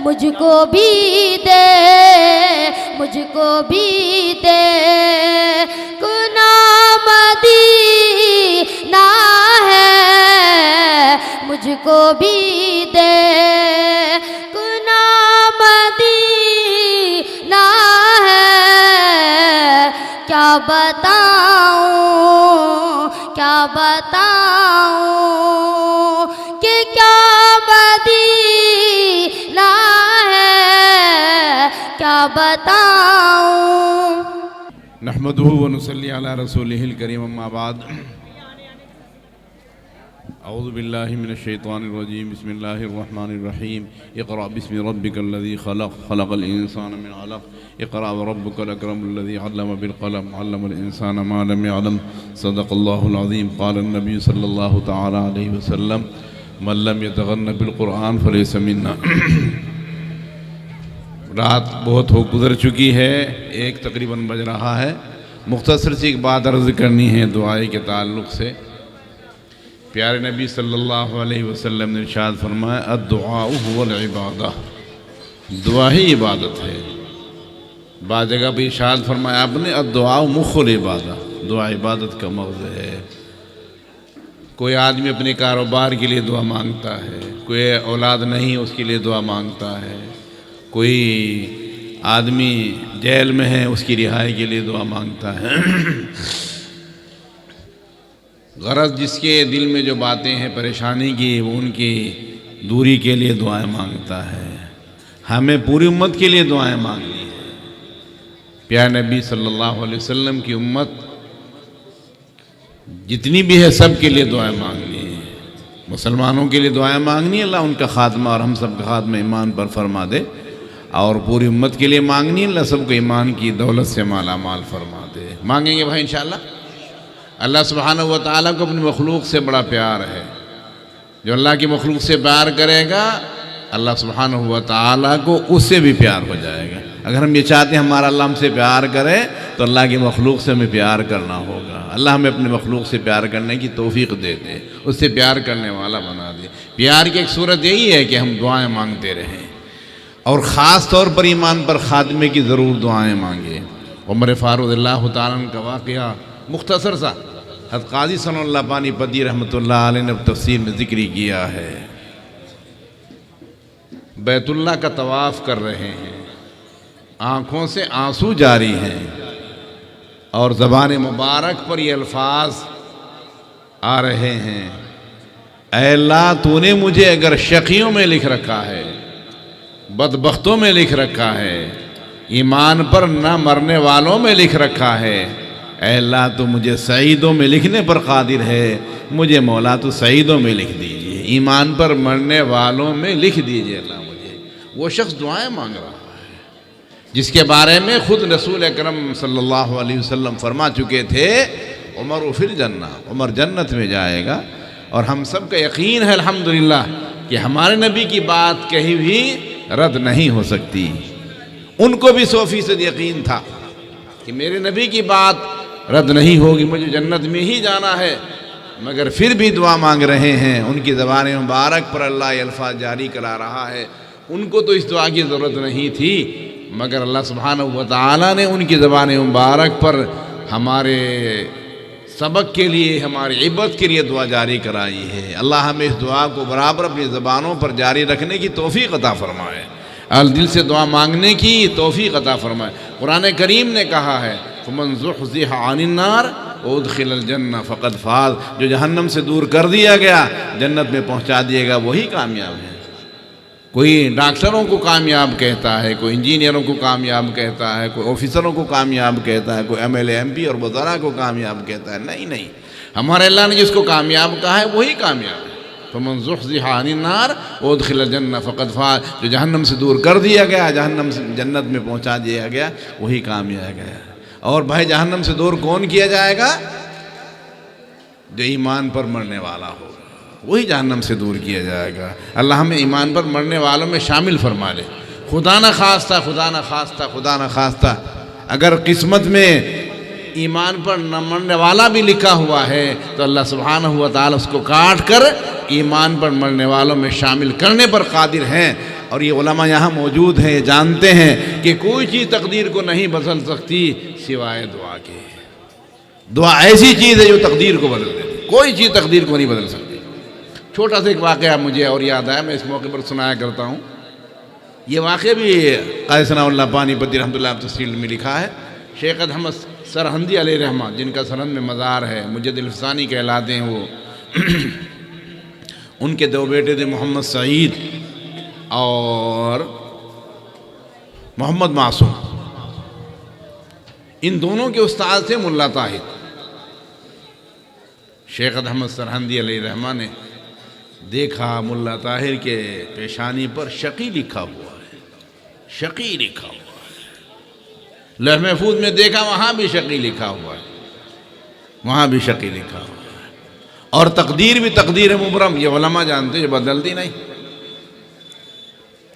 مجھ کو بھی دے، مجھ کو بھی دے، گناہ مدینہ ہے، مجھ کو بھی دے، گناہ مدینہ ہے، کیا بتاؤں، کیا بتاؤں کہ کیا مدینہ ہے، کیا بتاؤں۔ نحمده ونصلي على رسوله الكريم اما بعد اعوذ باللہ من الشیطان الرجیم بسم اللہ الرحمن الرحیم اقرأ باسم ربک الذی خلق خلق الانسان من علق اقرأ وربک الاکرم الذی علم بالقلم علم الانسان ما لم يعلم صدق اللہ العظیم قال النبی صلی اللہ تعالی علیہ وسلم من لم يتغن بالقرآن فلیس منا۔ رات بہت ہو گزر چکی ہے، ایک تقریباً بج رہا ہے۔ مختصر سی ایک بات عرض کرنی ہے دعائی کے تعلق سے۔ پیارے نبی صلی اللہ علیہ وسلم نے ارشاد فرمایا الدعاء هو العبادہ، دعا ہی عبادت ہے۔ بعض جگہ پہ ارشاد فرمایا آپ نے الدعاء مخ العبادہ، دعا عبادت کا مغز ہے۔ کوئی آدمی اپنے کاروبار کے لیے دعا مانگتا ہے، کوئی اولاد نہیں اس کے لیے دعا مانگتا ہے، کوئی آدمی جیل میں ہے اس کی رہائی کے لیے دعا مانگتا ہے۔ غرض جس کے دل میں جو باتیں ہیں پریشانی کی وہ ان کی دوری کے لیے دعائیں مانگتا ہے۔ ہمیں پوری امت کے لیے دعائیں مانگنی ہیں۔ پیارے نبی صلی اللہ علیہ وسلم کی امت جتنی بھی ہے سب کے لیے دعائیں مانگنی ہیں۔ مسلمانوں کے لیے دعائیں مانگنی ہے، اللہ ان کا خاتمہ اور ہم سب کا خاتمہ ایمان پر فرما دے، اور پوری امت کے لیے مانگنی ہے، اللہ سب کو ایمان کی دولت سے مالا مال فرما دے۔ مانگیں گے بھائی انشاءاللہ۔ اللہ سبحانہ و تعالیٰ کو اپنی مخلوق سے بڑا پیار ہے۔ جو اللہ کی مخلوق سے پیار کرے گا اللہ سبحانہ و تعالیٰ کو اس سے بھی پیار ہو جائے گا۔ اگر ہم یہ چاہتے ہیں ہمارا اللہ ہم سے پیار کرے تو اللہ کی مخلوق سے ہمیں پیار کرنا ہوگا۔ اللہ ہمیں اپنے مخلوق سے پیار کرنے کی توفیق دے دے، اس سے پیار کرنے والا بنا دے۔ پیار کی ایک صورت یہی ہے کہ ہم دعائیں مانگتے رہیں، اور خاص طور پر ایمان پر خاتمے کی ضرور دعائیں مانگے۔ عمر فاروق اللہ تعالیٰ عنہ کا واقعہ مختصر سا حضرت قاضی ثناء اللہ پانی پتی رحمۃ اللہ علیہ نے تفسیر میں ذکر کیا ہے۔ بیت اللہ کا طواف کر رہے ہیں، آنکھوں سے آنسو جاری ہیں، اور زبان مبارک پر یہ الفاظ آ رہے ہیں اے اللہ تو نے مجھے اگر شقیوں میں لکھ رکھا ہے، بدبختوں میں لکھ رکھا ہے، ایمان پر نہ مرنے والوں میں لکھ رکھا ہے، اے اللہ تو مجھے سعیدوں میں لکھنے پر قادر ہے، مجھے مولا تو سعیدوں میں لکھ دیجئے، ایمان پر مرنے والوں میں لکھ دیجئے اللہ مجھے۔ وہ شخص دعائیں مانگ رہا ہے جس کے بارے میں خود رسول اکرم صلی اللہ علیہ وسلم فرما چکے تھے عمر فی الجنہ، عمر جنت میں جائے گا۔ اور ہم سب کا یقین ہے الحمدللہ کہ ہمارے نبی کی بات کہیں بھی رد نہیں ہو سکتی۔ ان کو بھی 100% یقین تھا کہ میرے نبی کی بات رد نہیں ہوگی، مجھے جنت میں ہی جانا ہے، مگر پھر بھی دعا مانگ رہے ہیں۔ ان کی زبان مبارک پر اللہ یہ الفاظ جاری کرا رہا ہے۔ ان کو تو اس دعا کی ضرورت نہیں تھی، مگر اللہ سبحانہ و تعالیٰ نے ان کی زبان مبارک پر ہمارے سبق کے لیے، ہماری عبرت کے لیے دعا جاری کرائی ہے۔ اللہ ہمیں اس دعا کو برابر اپنی زبانوں پر جاری رکھنے کی توفیق عطا فرمائے، اور دل سے دعا مانگنے کی توفیق عطا فرمائے۔ قرآن کریم نے کہا ہے فَمَنْ زُحْزِحَ عَنِ النَّارِ وَأُدْخِلَ الْجَنَّةَ فَقَدْ فَازَ، جو جہنم سے دور کر دیا گیا جنت میں پہنچا دیے گا وہی کامیاب ہے۔ کوئی ڈاکٹروں کو کامیاب کہتا ہے، کوئی انجینئروں کو کامیاب کہتا ہے، کوئی آفیسروں کو کامیاب کہتا ہے، کوئی MLA MP اور وزراء کو کامیاب کہتا ہے۔ نہیں نہیں، ہمارے اللہ نے جس کو کامیاب کہا ہے وہی کامیاب ہے۔ فَمَنْ زُحْزِحَ عَنِ النَّارِ وَأُدْخِلَ الْجَنَّةَ فَقَدْ فَازَ، جو جہنم سے دور کر دیا گیا، جہنم سے جنت میں پہنچا دیا گیا وہی کامیاب ہے۔ اور بھائی جہنم سے دور کون کیا جائے گا؟ جو ایمان پر مرنے والا ہوگا وہی جہنم سے دور کیا جائے گا۔ اللہ ہمیں ایمان پر مرنے والوں میں شامل فرما لے۔ خدا نہ خواستہ، خدا نہ خواستہ، خدا نہ خواستہ اگر قسمت میں ایمان پر نہ مرنے والا بھی لکھا ہوا ہے تو اللہ سبحانہ و تعالیٰ اس کو کاٹ کر ایمان پر مرنے والوں میں شامل کرنے پر قادر ہیں۔ اور یہ علماء یہاں موجود ہیں، یہ جانتے ہیں کہ کوئی چیز تقدیر کو نہیں بدل سکتی سوائے دعا کے۔ دعا ایسی چیز ہے جو تقدیر کو بدل دیتی، کوئی چیز تقدیر کو نہیں بدل سکتی۔ چھوٹا سا ایک واقعہ مجھے اور یاد آیا، میں اس موقع پر سنایا کرتا ہوں۔ یہ واقعہ بھی قاضی ثناء اللہ پانی پتی رحمۃ اللہ تفصیل میں لکھا ہے۔ شیخ احمد سرہندی علیہ رحمہ، جن کا سرہند میں مزار ہے، مجد الفسانی کہلاتے ہیں وہ، ان کے دو بیٹے تھے، محمد سعید اور محمد معصوم۔ ان دونوں کے استاد تھے ملا طاہر۔ شیخ احمد سرہندی علیہ رحمہ نے دیکھا ملا طاہر کے پیشانی پر شقی لکھا ہوا ہے، شقی لکھا ہوا ہے۔ لوح محفوظ میں دیکھا، وہاں بھی شقی لکھا ہوا ہے، وہاں بھی شقی لکھا ہوا ہے۔ اور تقدیر بھی تقدیر مبرم، یہ علماء جانتے جو بدلتی نہیں۔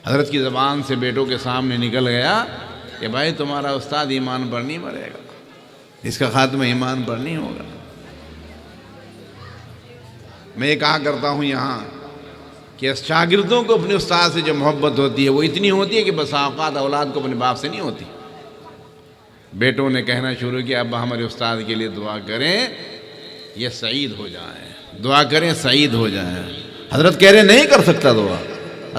حضرت کی زبان سے بیٹوں کے سامنے نکل گیا کہ بھائی تمہارا استاد ایمان پر نہیں مرے گا، اس کا خاتمہ ایمان پر نہیں ہوگا۔ میں یہ کہا کرتا ہوں یہاں کہ شاگردوں کو اپنے استاد سے جو محبت ہوتی ہے وہ اتنی ہوتی ہے کہ بسا اوقات اولاد کو اپنے باپ سے نہیں ہوتی۔ بیٹوں نے کہنا شروع کیا ابا ہمارے استاد کے لیے دعا کریں یہ سعید ہو جائیں، دعا کریں سعید ہو جائیں۔ حضرت کہہ رہے نہیں کر سکتا دعا،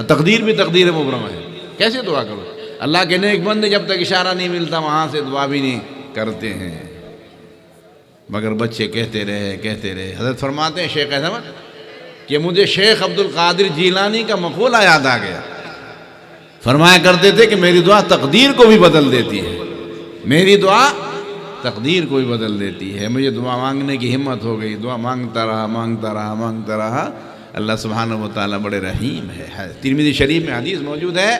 تقدیر بھی تقدیر مبرمہ ہے، کیسے دعا کرو؟ اللہ کے نیک بندے جب تک اشارہ نہیں ملتا وہاں سے دعا بھی نہیں کرتے ہیں، مگر بچے کہتے رہے۔ حضرت فرماتے ہیں شیخ احمد کہ مجھے شیخ عبد القادر جیلانی کا مقولہ یاد آ گیا۔ فرمایا کرتے تھے کہ میری دعا تقدیر کو بھی بدل دیتی ہے، میری دعا تقدیر کو بھی بدل دیتی ہے۔ مجھے دعا مانگنے کی ہمت ہو گئی، دعا مانگتا رہا۔ اللہ سبحانہ و تعالیٰ بڑے رحیم ہے۔ ترمذی شریف میں حدیث موجود ہے،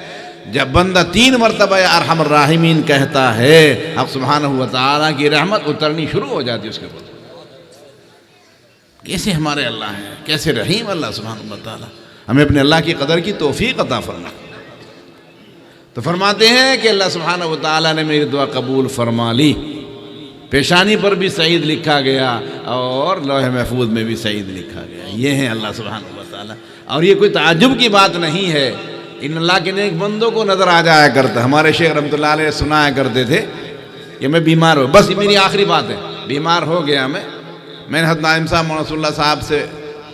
جب بندہ 3 مرتبہ یا ارحم الراحمین کہتا ہے اب سبحانہ و تعالیٰ کی رحمت اترنی شروع ہو جاتی ہے اس کے اوپر۔ کیسے ہمارے اللہ ہیں، کیسے رحیم اللہ سبحانہ و تعالیٰ، ہمیں اپنے اللہ کی قدر کی توفیق عطا فرما۔ تو فرماتے ہیں کہ اللہ سبحانہ و تعالیٰ نے میری دعا قبول فرما لی، پیشانی پر بھی سعید لکھا گیا اور لوح محفوظ میں بھی سعید لکھا گیا۔ یہ ہیں اللہ سبحانہ و تعالیٰ، اور یہ کوئی تعجب کی بات نہیں ہے، ان اللہ کے نیک بندوں کو نظر آ جایا کرتا۔ ہمارے شیخ رحمۃ اللہ علیہ سنایا کرتے تھے کہ میں بیمار ہوں، بس یہ میری آخری بات ہے، بیمار ہو گیا میں نے حضرت نائم صاحب مولانا رسول اللہ صاحب سے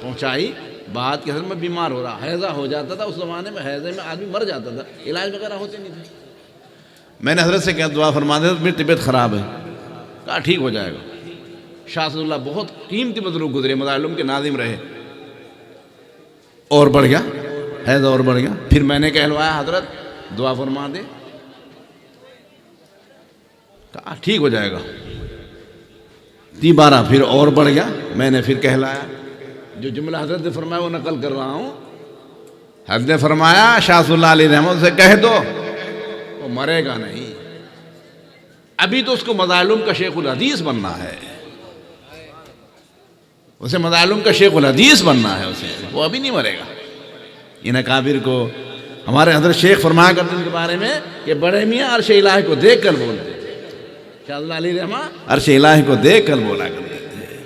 پہنچائی بات کہ حضرت میں بیمار ہو رہا، حیضہ ہو جاتا تھا، اس زمانے میں حیضے میں آدمی مر جاتا تھا، علاج وغیرہ ہوتے نہیں تھے۔ میں نے حضرت سے کہا دعا فرما دے، میری طبیعت خراب ہے، کہا ٹھیک ہو جائے گا۔ شاہ صلی اللہ بہت قیمتی بزرگ گزرے، مظالم کے ناظم رہے، اور بڑھ گیا حیض، اور بڑھ گیا۔ پھر میں نے کہلوایا حضرت دعا فرما دے، کہا ٹھیک ہو جائے گا۔ 12 پھر اور بڑھ گیا، میں نے پھر کہلایا، جو جملہ حضرت نے فرمایا وہ نقل کر رہا ہوں۔ حضرت نے فرمایا شاہ صلی اللہ علیہ رحمۃ سے کہہ دو وہ مرے گا نہیں، ابھی تو اس کو مظالم کا شیخ الحدیث بننا ہے، اسے مظالم کا شیخ الحدیث بننا ہے، اسے وہ ابھی نہیں مرے گا۔ ان اکابر کو ہمارے حضرت شیخ فرمایا کرتے ان کے بارے میں کہ بڑے میاں عرش الہی کو دیکھ کر بولتے تھے، شاہ اللہ علیہ رحمہ عرش الہی کو دیکھ کر بولا کرتے تھے۔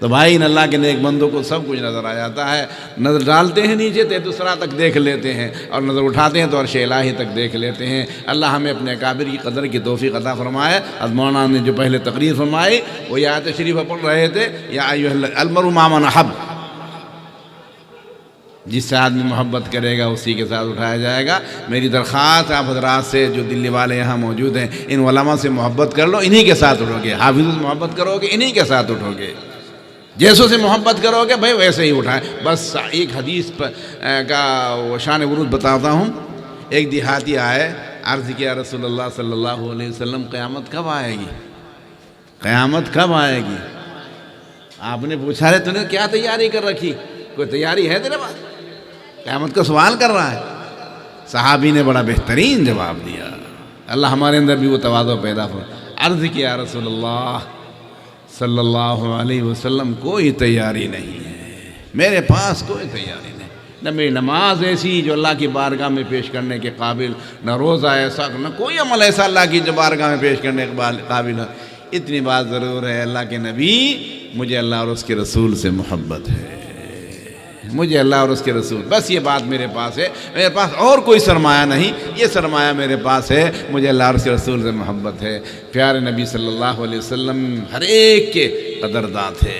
تو بھائی ان اللہ کے نیک بندوں کو سب کچھ نظر آ جاتا ہے، نظر ڈالتے ہیں نیچے تو دوسرا تک دیکھ لیتے ہیں، اور نظر اٹھاتے ہیں تو عرش الہی تک دیکھ لیتے ہیں۔ اللہ ہمیں اپنے اکابر کی قدر کی توفیق عطا فرمائے۔ از مولانا نے جو پہلے تقریر فرمائی وہ یہ آیت شریفہ پڑھ رہے تھے، یا ایھا المرء مع من احب، جس سے آدمی محبت کرے گا اسی کے ساتھ اٹھایا جائے گا۔ میری درخواست آپ حضرات سے جو دلی والے یہاں موجود ہیں، ان علماء سے محبت کر لو، انہی کے ساتھ اٹھو گے، حافظوں سے محبت کرو گے انہی کے ساتھ اٹھو گے، جیسوں سے محبت کرو گے بھائی ویسے ہی اٹھائیں۔ بس ایک حدیث کا شان ورود بتاتا ہوں۔ ایک دیہاتی آئے، عرض کیا رسول اللہ صلی اللہ علیہ وسلم قیامت کب آئے گی، قیامت کب آئے گی؟ آپ نے پوچھا رہے تو نے کیا تیاری کر رکھی، کوئی تیاری ہے تیرے پاس؟ قیامت کا سوال کر رہا ہے۔ صحابی نے بڑا بہترین جواب دیا، اللہ ہمارے اندر بھی وہ تواضع پیدا ہو۔ عرض کیا رسول اللہ صلی اللہ علیہ وسلم کوئی تیاری نہیں ہے، میرے پاس کوئی تیاری نہیں، نہ میری نماز ایسی جو اللہ کی بارگاہ میں پیش کرنے کے قابل، نہ روزہ ایسا، نہ کوئی عمل ایسا اللہ کی جو بارگاہ میں پیش کرنے کے قابل ہے۔ اتنی بات ضرور ہے اللہ کے نبی، مجھے اللہ اور اس کے رسول سے محبت ہے۔ مجھے اللہ اور اس کے رسول، بس یہ بات میرے پاس ہے، میرے پاس اور کوئی سرمایہ نہیں، یہ سرمایہ میرے پاس ہے، مجھے اللہ اور اس کے رسول سے محبت ہے۔ پیارے نبی صلی اللہ علیہ وسلم ہر ایک کے قدردان تھے،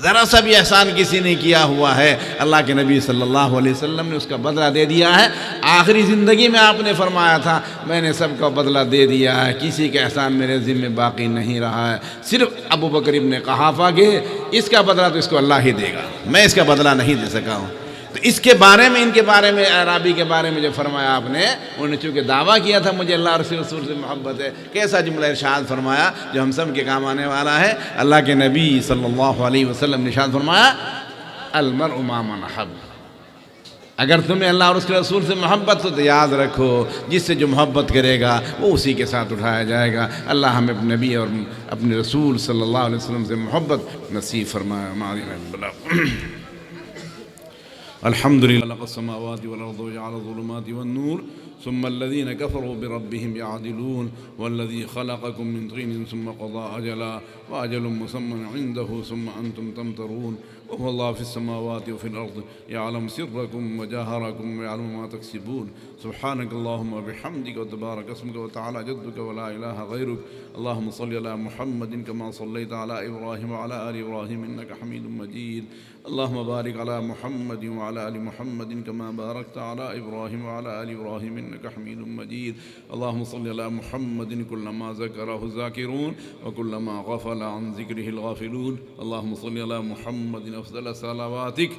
ذرا سا بھی احسان کسی نے کیا ہوا ہے اللہ کے نبی صلی اللہ علیہ وسلم نے اس کا بدلہ دے دیا ہے۔ آخری زندگی میں آپ نے فرمایا تھا میں نے سب کا بدلہ دے دیا ہے، کسی کا احسان میرے ذمہ باقی نہیں رہا ہے، صرف ابو بکر ابن قحافہ کے، اس کا بدلہ تو اس کو اللہ ہی دے گا، میں اس کا بدلہ نہیں دے سکا ہوں۔ تو اس کے بارے میں، ان کے بارے میں، اعرابی کے بارے میں جو فرمایا آپ نے، انہوں نے چونکہ دعویٰ کیا تھا مجھے اللہ اور اس کے رسول سے محبت ہے، کیسا جملہ ارشاد فرمایا جو ہم سب کے کام آنے والا ہے۔ اللہ کے نبی صلی اللہ علیہ وسلم نے ارشاد فرمایا المرء مع من احب، اگر تمہیں اللہ اور اس کے رسول سے محبت ہو تو یاد رکھو جس سے جو محبت کرے گا وہ اسی کے ساتھ اٹھایا جائے گا۔ اللہ ہمیں اپنے نبی اور اپنے رسول صلی اللہ علیہ وسلم سے محبت نصیب فرمائے۔ الحمد لله خلق السماوات والأرض وجعل الظلمات والنور ثم الذين كفروا بربهم يعدلون والذي خلقكم من طين ثم قضى أجلا وأجل مسمى عنده ثم أنتم تمترون وهو الله في السماوات وفي الأرض يعلم سركم وجهركم ويعلم ما تكسبون سبحانك اللهم وبحمدك وتبارك اسمك وتعالى جدك ولا إله غيرك اللهم صل على محمد كما صليت على إبراهيم وعلى آل إبراهيم إنك حميد مجيد اللهم بارك على محمد وعلى آل محمد كما باركت على إبراهيم وعلى آل إبراهيم إنك حميد مجيد اللهم صل على محمد كلما ذكره الذاكرون وكلما غفل عن ذكره الغافلون اللهم صل على محمد أفضل صلواتك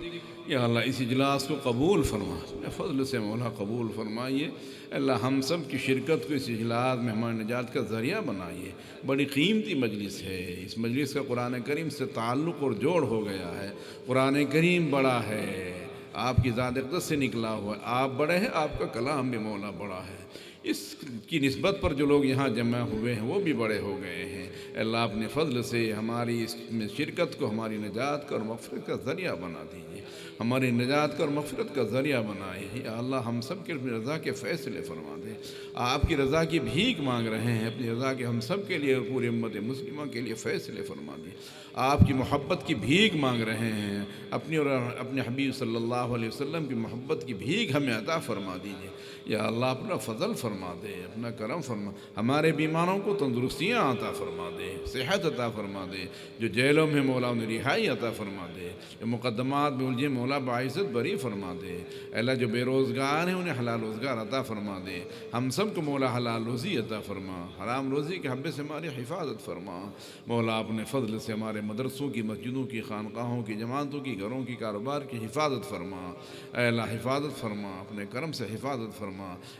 یا اللہ اس اجلاس کو قبول فرما، فضل سے مولا قبول فرمائیے۔ اللہ ہم سب کی شرکت کو اس اجلاس میں ہماری نجات کا ذریعہ بنائیے۔ بڑی قیمتی مجلس ہے، اس مجلس کا قرآن کریم سے تعلق اور جوڑ ہو گیا ہے۔ قرآن کریم بڑا ہے، آپ کی ذات اقدس سے نکلا ہوا ہے، آپ بڑے ہیں، آپ کا کلام بھی مولا بڑا ہے۔ اس کی نسبت پر جو لوگ یہاں جمع ہوئے ہیں وہ بھی بڑے ہو گئے ہیں۔ اللہ اپنے فضل سے ہماری اس میں شرکت کو ہماری نجات کا اور مغفرت کا ذریعہ بنا دیجیے، ہماری نجات کا اور مغفرت کا ذریعہ بنائے۔ یا اللہ ہم سب کے اپنی رضا کے فیصلے فرما دیں، آپ کی رضا کی بھیک مانگ رہے ہیں، اپنی رضا کے ہم سب کے لیے اور پوری امت مسلمہ کے لیے فیصلے فرما دیں۔ آپ کی محبت کی بھیک مانگ رہے ہیں، اپنی اور اپنے حبیب صلی اللہ علیہ وسلم کی محبت کی بھیک ہمیں عطا فرما دیجیے۔ یا اللہ اپنا فضل فرما دے، اپنا کرم فرما، ہمارے بیماروں کو تندرستیاں عطا فرما دے، صحت عطا فرما دے، جو جیلوں میں مولا انہیں رہائی عطا فرما دے، جو مقدمات میں الجھے مولا باعزت بری فرما دے۔ اللہ جو بے روزگار ہیں انہیں حلال روزگار عطا فرما دے، ہم سب کو مولا حلال روزی عطا فرما، حرام روزی کے حبے سے ہماری حفاظت فرما۔ مولا اپنے فضل سے ہمارے مدرسوں کی، مسجدوں کی، خانقاہوں کی، جماعتوں کی، گھروں کی، کاروبار کی حفاظت فرما۔ اے اللہ حفاظت فرما، اپنے کرم سے حفاظت فرما۔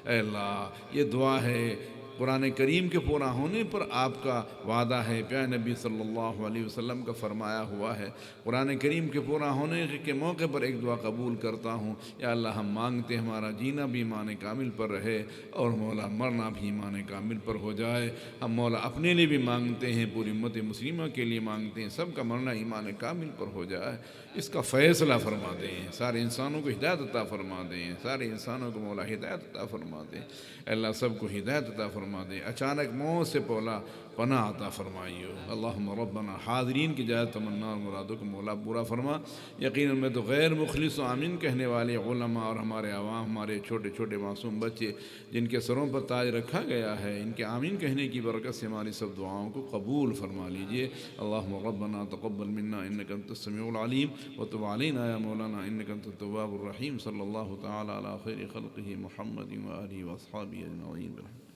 اے اللہ یہ دعا ہے، قرآن کریم کے پورا ہونے پر آپ کا وعدہ ہے، پیارے نبی صلی اللہ علیہ وسلم کا فرمایا ہوا ہے، قرآن کریم کے پورا ہونے کے موقع پر ایک دعا قبول کرتا ہوں۔ یا اللہ ہم مانگتے ہیں ہمارا جینا بھی ایمان کامل پر رہے اور مولا مرنا بھی ایمان کامل پر ہو جائے۔ ہم مولا اپنے لیے بھی مانگتے ہیں، پوری امت مسلمہ کے لیے مانگتے ہیں، سب کا مرنا ایمان کامل پر ہو جائے۔ اس کا فیصلہ فرما دیں، سارے انسانوں کو ہدایت عطا فرما دیں، سارے انسانوں کو مولا ہدایت عطا فرما دیں۔ اللہ سب کو ہدایت عطا فرما دیں، اچانک موت سے مولا پناہ عطا فرمائیو۔ اللہم ربنا حاضرین کی جائے تمنا اور مرادوں کو مولا پورا فرما۔ یقیناً میں تو غیر مخلص و آمین کہنے والے علماء اور ہمارے عوام، ہمارے چھوٹے چھوٹے معصوم بچے جن کے سروں پر تاج رکھا گیا ہے، ان کے آمین کہنے کی برکت سے ہماری سب دعاؤں کو قبول فرما لیجئے۔ اللہم ربنا تقبل منا انک انت السمیع العلیم وتب علینا یا مولانا انک انت التواب الرحیم۔ صلی اللہ تعالی علی خیر خلقہ محمد و آلہ و اصحابہ اجمعین۔